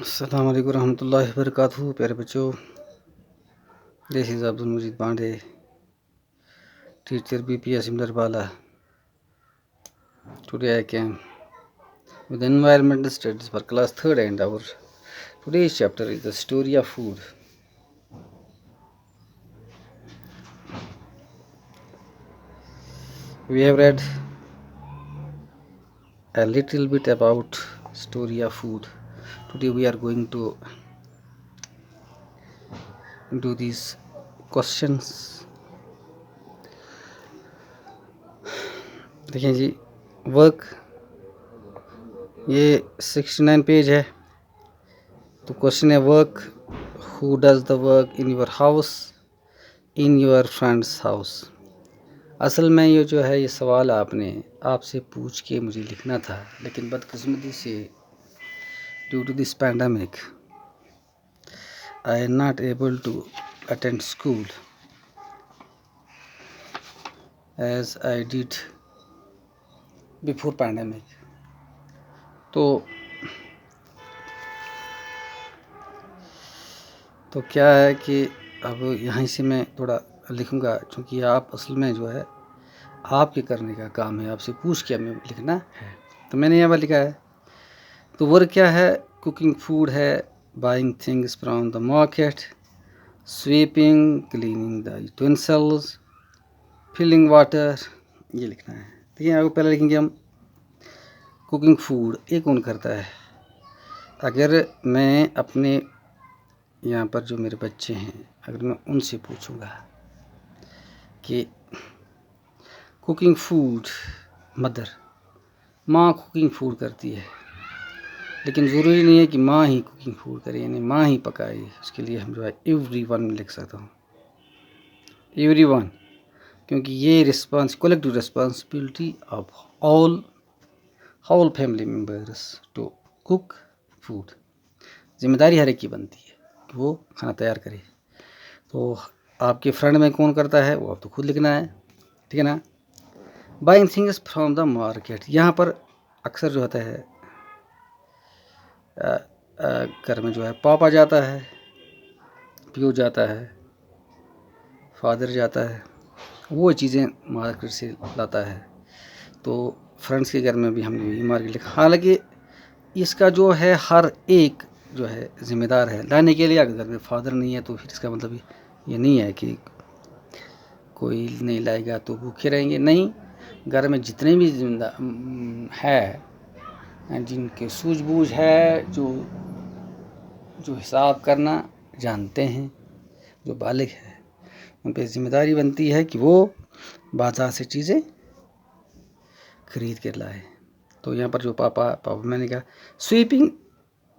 अस्सलाम वालेकुम रहमतुल्लाहि व बरकातहू। प्यारे बच्चों, this is Abdul Majid Pandey, teacher BPS Imdarbala. Today I came with environmental studies for class 3rd, and our today's chapter is the story of food. We have read a little bit about story of food. Today we are going to do these questions. देखिए जी, work ये 69 page है। तो question है, work who does the work in your house, in your friends house. असल में ये जो है, ये सवाल आपसे पूछ के मुझे लिखना था, लेकिन बदकिस्मती से due to this pandemic I am not able to attend school as I did before pandemic. तो क्या है कि अब यहाँ से मैं थोड़ा लिखूँगा, क्योंकि आप असल में जो है आपके करने का काम है, आपसे पूछ के हमें लिखना है। तो मैंने यहाँ पर लिखा है, तो वर्क क्या है? कुकिंग फूड है, buying things from the market, sweeping, cleaning the utensils, filling water, ये लिखना है। ठीक है, आपको पहले लिखेंगे हम कुकिंग फूड, ये कौन करता है? अगर मैं अपने यहाँ पर जो मेरे बच्चे हैं, अगर मैं उनसे पूछूंगा कि कुकिंग फूड, मदर, माँ कुकिंग फूड करती है, लेकिन ज़रूरी नहीं है कि माँ ही कुकिंग फूड करे, यानी माँ ही पकाए। उसके लिए हम जो है एवरीवन लिख सकता हूँ, एवरीवन, क्योंकि ये collective responsibility of all family members to cook food. जिम्मेदारी हर एक की बनती है कि वो खाना तैयार करे। तो आपके फ्रेंड में कौन करता है, वो आप तो खुद लिखना है, ठीक है ना। Buying things from the market, यहाँ पर अक्सर जो होता है घर में जो है पापा जाता है, पियो जाता है, फादर जाता है, वो चीज़ें मार्केट से लाता है। तो फ्रेंड्स के घर में भी हमने यही मार्केट लिखा। हालांकि इसका जो है हर एक जो है ज़िम्मेदार है लाने के लिए। अगर घर में फादर नहीं है तो फिर इसका मतलब ये नहीं है कि कोई नहीं लाएगा तो भूखे रहेंगे, नहीं। घर में जितने भी जिम्मेदार है, जिनके सूझबूझ है, जो हिसाब करना जानते हैं, जो बालिग है, उन पर जिम्मेदारी बनती है कि वो बाजार से चीज़ें खरीद कर लाए। तो यहाँ पर जो पापा मैंने कहा स्वीपिंग,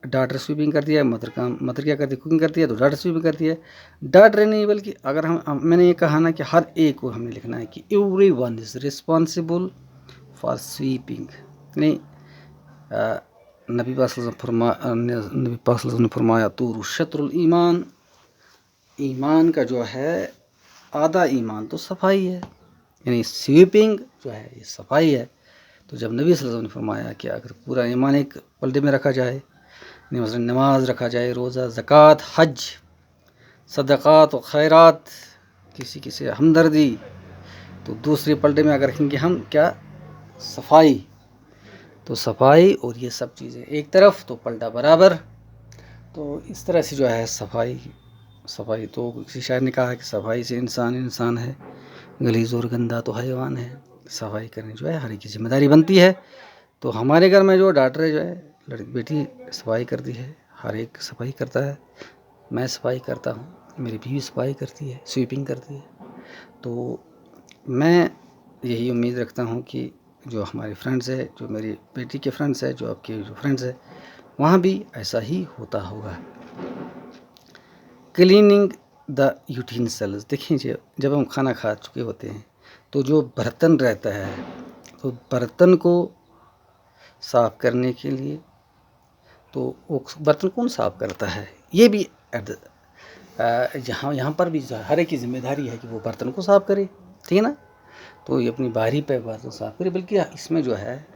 डॉटर स्वीपिंग करती है, मदर क्या करती है, कुकिंग करती है, तो डॉटर स्वीपिंग करती है। डॉटर नहीं, बल्कि अगर मैंने ये कहा ना कि हर एक को हमने लिखना है कि everyone is responsible for sweeping. नहीं, नबी पाक ने फरमाया तो शत्रुल ईमान, ईमान का जो है आधा ईमान तो सफाई है, यानी स्वीपिंग जो है ये सफाई है। तो जब नबी सल्लल्लाहु अलैहि वसल्लम ने फरमाया कि अगर पूरा ईमान एक पलड़े में रखा जाए, मसलन नमाज रखा जाए, रोज़ा, ज़कात, हज, सदक़ात और खैरात, किसी से हमदर्दी, तो दूसरे पलड़े में अगर रखेंगे हम क्या, सफाई। तो सफाई और ये सब चीज़ें एक तरफ, तो पलड़ा बराबर। तो इस तरह से जो है सफाई तो किसी शायर ने कहा कि सफाई से इंसान है, गलीज़ और गंदा तो हैवान है। सफाई करनी जो है हर एक की जिम्मेदारी बनती है। तो हमारे घर में जो डॉक्टर है, जो है लड़की बेटी सफाई करती है, हर एक सफाई करता है। मैं सफाई करता हूँ, मेरी बीवी सफाई करती है, स्वीपिंग करती है। तो मैं यही उम्मीद रखता हूँ कि जो हमारे फ्रेंड्स है, जो मेरी बेटी के फ्रेंड्स है, जो आपके जो फ्रेंड्स है, वहाँ भी ऐसा ही होता होगा। क्लीनिंग द यूटेंसिल्स, देखिए जब हम खाना खा चुके होते हैं तो जो बर्तन रहता है, तो बर्तन को साफ़ करने के लिए, तो वो बर्तन कौन साफ़ करता है, ये भी यहाँ पर भी हर एक की जिम्मेदारी है कि वो बर्तन को साफ़ करे, ठीक है ना। तो ये अपनी बारी पे बर्तन साफ़ करे, बल्कि इसमें जो है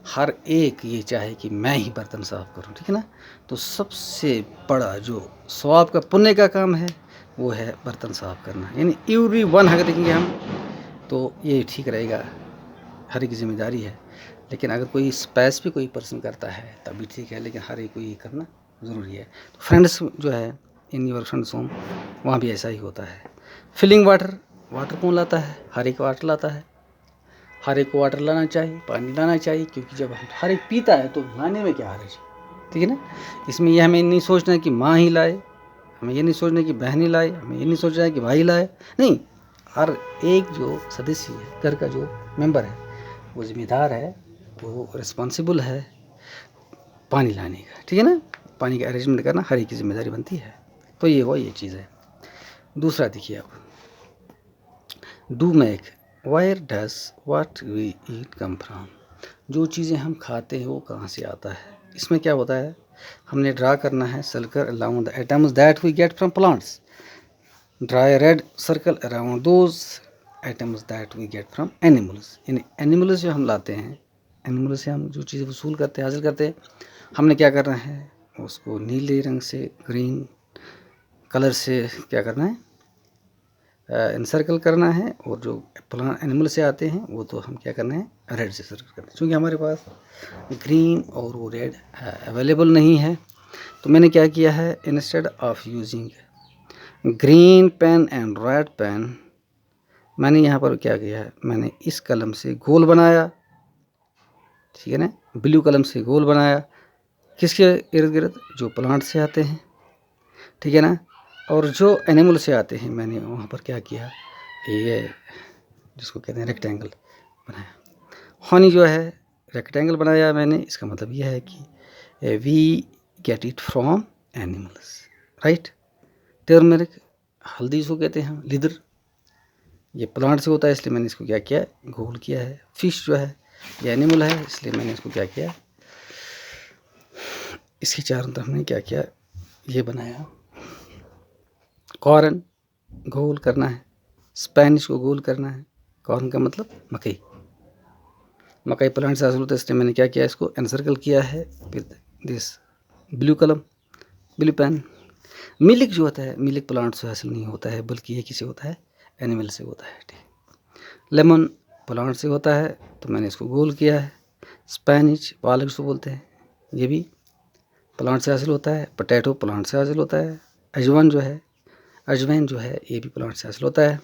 हर एक ये चाहे कि मैं ही बर्तन साफ़ करूं, ठीक है ना। तो सबसे बड़ा जो स्वाब का पुण्य का काम है वो है बर्तन साफ़ करना, यानी एवरी वन अगर देखेंगे हम तो ये ठीक रहेगा, हर एक की जिम्मेदारी है। लेकिन अगर कोई स्पेसिफिक कोई पर्सन करता है तभी ठीक है, लेकिन हर एक को ये करना ज़रूरी है। तो फ्रेंड्स जो है इन योर फ्रेंड्स होम वहाँ भी ऐसा ही होता है। फिलिंग वाटर, वाटर कौन लाता है? हर एक वाटर लाता है, हर एक को वाटर लाना चाहिए, पानी लाना चाहिए, क्योंकि जब हम हर एक पीता है तो लाने में क्या हर्ज है, ठीक है ना। इसमें यह हमें नहीं सोचना है कि माँ ही लाए, हमें ये नहीं सोचना है कि बहन ही लाए, हमें ये नहीं सोचना है कि भाई लाए, नहीं, हर एक जो सदस्य है, घर का जो मेंबर है वो जिम्मेदार है, वो रिस्पॉन्सिबल है पानी लाने का, ठीक है ना। पानी का अरेंजमेंट करना हर एक की जिम्मेदारी बनती है। तो ये चीज़ है। दूसरा देखिए आप, do make, where does what we eat come from, जो चीज़ें हम खाते हैं वो कहाँ से आता है। इसमें क्या होता है, हमने ड्रा करना है circle around the atoms that we get from plants, draw a red circle around those atoms that we get from animals, यानी एनिमल्स जो हम लाते हैं, एनिमल से हम जो चीज़ें वसूल करते हैं, हासिल करते हैं, हमने क्या करना है, उसको नीले रंग से, ग्रीन कलर से क्या करना है, इनसर्कल करना है। और जो प्लांट एनिमल से आते हैं वो तो हम क्या करना है, रेड से सर्कल करना है। क्योंकि हमारे पास ग्रीन और वो रेड अवेलेबल नहीं है, तो मैंने क्या किया है, instead of using green pen and red pen, मैंने यहाँ पर क्या किया है, मैंने इस कलम से गोल बनाया, ठीक है ना, ब्लू कलम से गोल बनाया, किसके इर्द गिर्द, जो प्लांट से आते हैं, ठीक है ना। और जो एनिमल से आते हैं मैंने वहाँ पर क्या किया, ये जिसको कहते हैं रेक्टेंगल बनाया। हनी जो है रेक्टेंगल बनाया मैंने, इसका मतलब यह है कि we get it from animals, right. Turmeric, हल्दी इसको कहते हैं, लिदर, ये प्लांट से होता है, इसलिए मैंने इसको क्या किया, गोल किया है। फिश जो है ये एनिमल है, इसलिए मैंने इसको क्या किया, इसके चारों तरफ मैंने क्या किया, ये बनाया। कॉर्न गोल करना है, स्पेनिश को गोल करना है, कॉर्न का मतलब मकई, मकई प्लांट से हासिल होता है, इसलिए मैंने क्या किया, इसको एनसर्कल किया है विद दिस ब्लू कलम, ब्लू पेन। मिल्क जो होता है, मिल्क प्लांट से हासिल नहीं होता है, बल्कि ये किसे होता है, एनिमल से होता है, ठीक। लेमन प्लांट से होता है, तो मैंने इसको गोल किया है। स्पेनिश, पालक जिसको बोलते हैं, ये भी प्लांट से हासिल होता है। पोटैटो प्लांट से हासिल होता है। अजवाइन जो है ये भी प्लांट से हासिल होता है।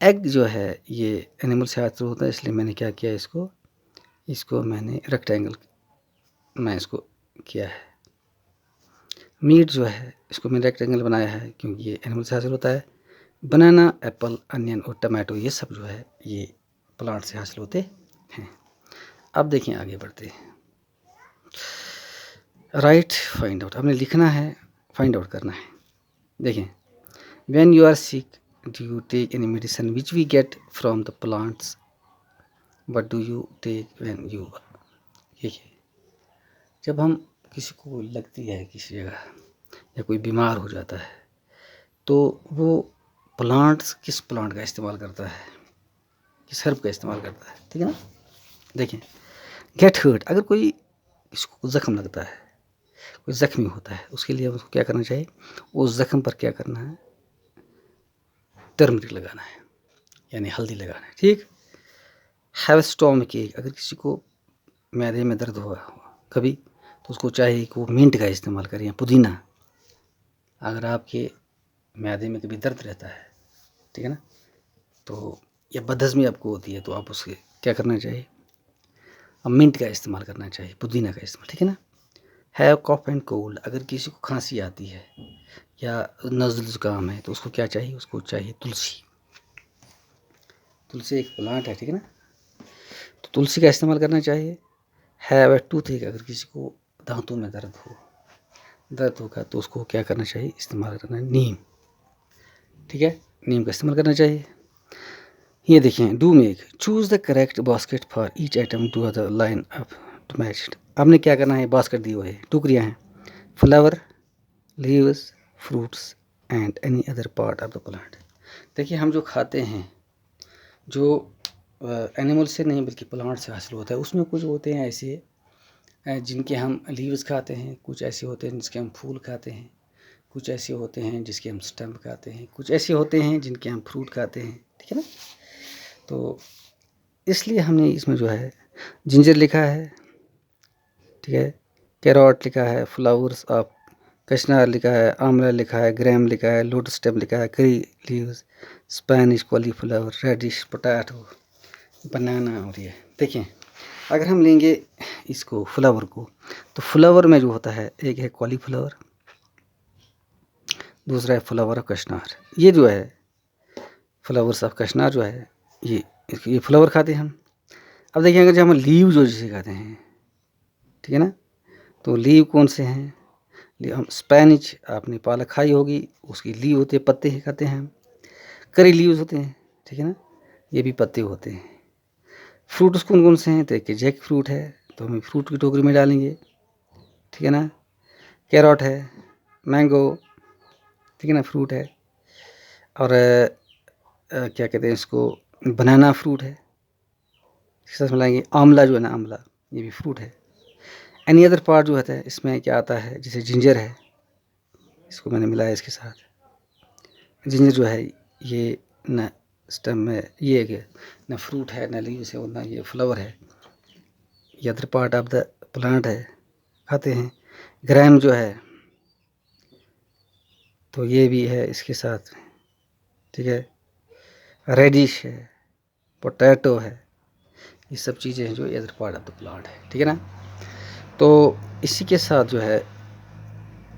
एग जो है ये एनिमल से हासिल होता है, इसलिए मैंने क्या किया, इसको मैंने रेक्टेंगल मैं इसको किया है। मीट जो है इसको मैंने रेक्टेंगल बनाया है, क्योंकि ये एनिमल से हासिल होता है। बनाना, एप्पल, अनियन और टमाटो ये सब जो है ये प्लांट से हासिल होते हैं। अब देखिए आगे बढ़ते हैं। राइट फाइंड आउट, हमने लिखना है, फाइंड आउट करना है। देखें, when you are sick do you take any medicine which we get from the plants, what do you take when you, देखिए जब हम किसी को लगती है किसी जगह या कोई बीमार हो जाता है तो वो प्लांट्स किस प्लांट का इस्तेमाल करता है, किस हर्ब का इस्तेमाल करता है, ठीक है ना। देखें, गेट हर्ट, अगर कोई किसको जख्म लगता है, कोई ज़ख्मी होता है, उसके लिए उसको क्या करना चाहिए, उस ज़ख्म पर क्या करना है, टर्मरिक लगाना है, यानी हल्दी लगाना है, ठीक। हैव स्टोमक एक, अगर किसी को मैदे में दर्द हुआ कभी, तो उसको चाहिए कि वो मिंट का इस्तेमाल करें या पुदीना। अगर आपके मैदे में कभी दर्द रहता है, ठीक है ना, तो या बदहज़मी आपको होती है, तो आप उसके क्या करना चाहिए, अब मिंट का इस्तेमाल करना चाहिए, पुदीना का इस्तेमाल, ठीक है ना। हैव कॉफ एंड कोल्ड, अगर किसी को खांसी आती है या नज़ल ज़ुकाम है तो उसको क्या चाहिए, उसको चाहिए तुलसी। तुलसी एक प्लांट है, ठीक है ना, तो तुलसी का इस्तेमाल करना चाहिए। हैव ए टूथ एक, अगर किसी को दांतों में दर्द होगा तो उसको क्या करना चाहिए, इस्तेमाल करना है नीम, ठीक है, नीम का इस्तेमाल करना चाहिए। ये देखें, do make, choose the correct basket for each item to the line up to match it. आपने क्या करना है, बास्केट दी हुई है, टुकड़ियाँ हैं, flower, leaves, fruits and any other part of the plant. देखिए हम जो खाते हैं, जो एनिमल से नहीं बल्कि प्लांट से हासिल होता है। उसमें कुछ होते हैं ऐसे जिनके हम लीव्स खाते हैं, कुछ ऐसे होते हैं जिसके हम फूल खाते हैं, कुछ ऐसे होते हैं जिसके हम स्टम्प खाते हैं, कुछ ऐसे होते हैं जिनके हम फ्रूट खाते हैं, ठीक है ना। तो इसलिए हमने इसमें जो है जिंजर लिखा है, ठीक है, कैरोट लिखा है, फ्लावर्स ऑफ कशनार लिखा है, आंवला लिखा है, ग्राम लिखा है, लोटस स्टेम लिखा है, curry leaves, Spanish cauliflower, radish, potato, banana. और ये देखिए, अगर हम लेंगे इसको फ्लावर को, तो फ्लावर में जो होता है एक है कॉलीफ्लावर, दूसरा है फ्लावर ऑफ कशनार। ये जो है फ्लावर्स ऑफ कशनार जो है ये फ्लावर खाते हैं हम। अब देखिए, अगर जब हम लीव जो जिसे खाते हैं, ठीक है ना, तो लीव कौन से हैं? हम स्पेनिश, आपने पालक खाई होगी, उसकी लीव होते हैं, पत्ते ही खाते हैं हम। करी लीव्स होते हैं, ठीक है ना, ये भी पत्ते होते हैं। फ्रूट्स कौन कौन से हैं? तो एक जैक फ्रूट है, तो हम फ्रूट की टोकरी में डालेंगे, ठीक है ना। कैरोट है, मैंगो, ठीक है ना, फ्रूट है। और क्या कहते हैं इसको, बनाना फ्रूट है, इसके साथ मिलाएंगे। आंवला जो है ना, आंवला, ये भी फ्रूट है। एनी अदर पार्ट जो होता है इसमें क्या आता है, जैसे जिंजर है, इसको मैंने मिलाया इसके साथ। जिंजर जो है ये न स्टेम में, ये न फ्रूट है, न लीव्स है, और ना ये फ्लावर है, ये other part of the plant है, खाते हैं। ग्राम जो है तो ये भी है इसके साथ, ठीक है। रेडिश है, पोटैटो है, ये सब चीज़ें हैं जो other part of the plant है, ठीक है ना। तो इसी के साथ जो है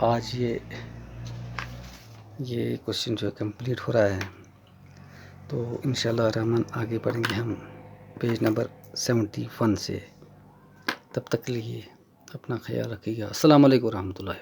आज ये क्वेश्चन जो है कंप्लीट हो रहा है। तो इंशाल्लाह रहमान आगे बढ़ेंगे हम पेज नंबर 71 से। तब तक के लिए अपना ख्याल रखिएगा। अस्सलाम वालेकुम रहमतुल्लाहि।